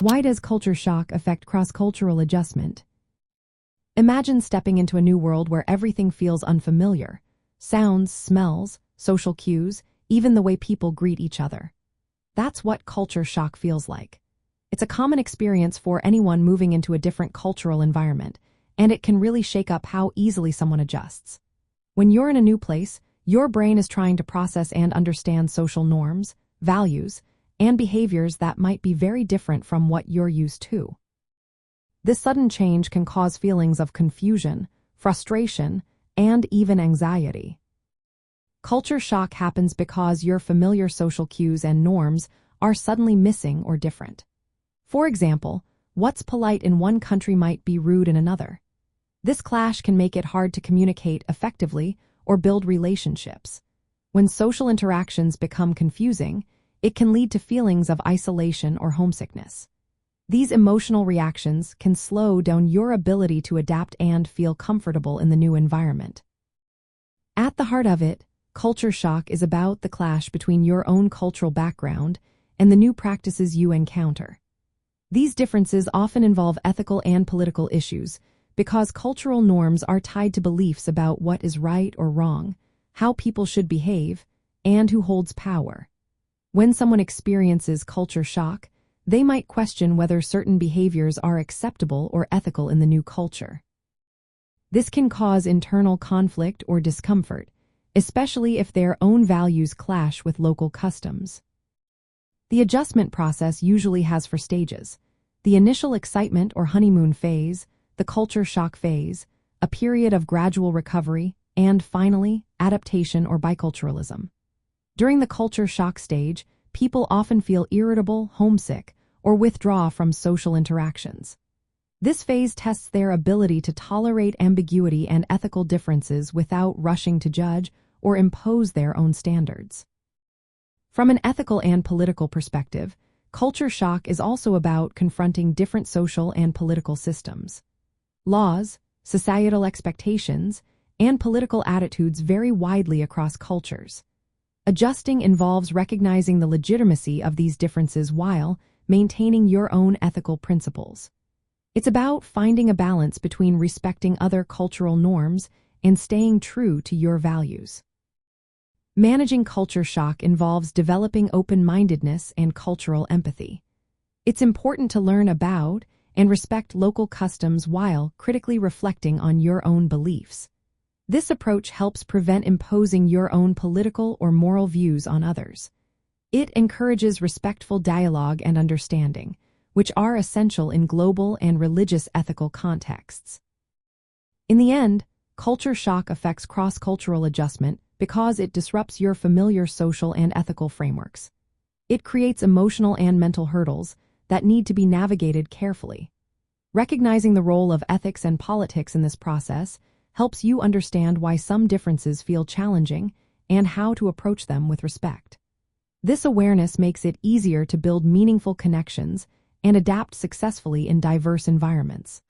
Why does culture shock affect cross-cultural adjustment? Imagine stepping into a new world where everything feels unfamiliar. Sounds, smells, social cues, even the way people greet each other. That's what culture shock feels like. It's a common experience for anyone moving into a different cultural environment, and it can really shake up how easily someone adjusts. When you're in a new place, your brain is trying to process and understand social norms, values, and behaviors that might be very different from what you're used to. This sudden change can cause feelings of confusion, frustration, and even anxiety. Culture shock happens because your familiar social cues and norms are suddenly missing or different. For example, what's polite in one country might be rude in another. This clash can make it hard to communicate effectively or build relationships. When social interactions become confusing, it can lead to feelings of isolation or homesickness. These emotional reactions can slow down your ability to adapt and feel comfortable in the new environment. At the heart of it, culture shock is about the clash between your own cultural background and the new practices you encounter. These differences often involve ethical and political issues because cultural norms are tied to beliefs about what is right or wrong, how people should behave, and who holds power. When someone experiences culture shock, they might question whether certain behaviors are acceptable or ethical in the new culture. This can cause internal conflict or discomfort, especially if their own values clash with local customs. The adjustment process usually has 4 stages: the initial excitement or honeymoon phase, the culture shock phase, a period of gradual recovery, and finally, adaptation or biculturalism. During the culture shock stage, people often feel irritable, homesick, or withdraw from social interactions. This phase tests their ability to tolerate ambiguity and ethical differences without rushing to judge or impose their own standards. From an ethical and political perspective, culture shock is also about confronting different social and political systems. Laws, societal expectations, and political attitudes vary widely across cultures. Adjusting involves recognizing the legitimacy of these differences while maintaining your own ethical principles. It's about finding a balance between respecting other cultural norms and staying true to your values. Managing culture shock involves developing open-mindedness and cultural empathy. It's important to learn about and respect local customs while critically reflecting on your own beliefs. This approach helps prevent imposing your own political or moral views on others. It encourages respectful dialogue and understanding, which are essential in global and religious ethical contexts. In the end, culture shock affects cross-cultural adjustment because it disrupts your familiar social and ethical frameworks. It creates emotional and mental hurdles that need to be navigated carefully. Recognizing the role of ethics and politics in this process helps you understand why some differences feel challenging and how to approach them with respect. This awareness makes it easier to build meaningful connections and adapt successfully in diverse environments.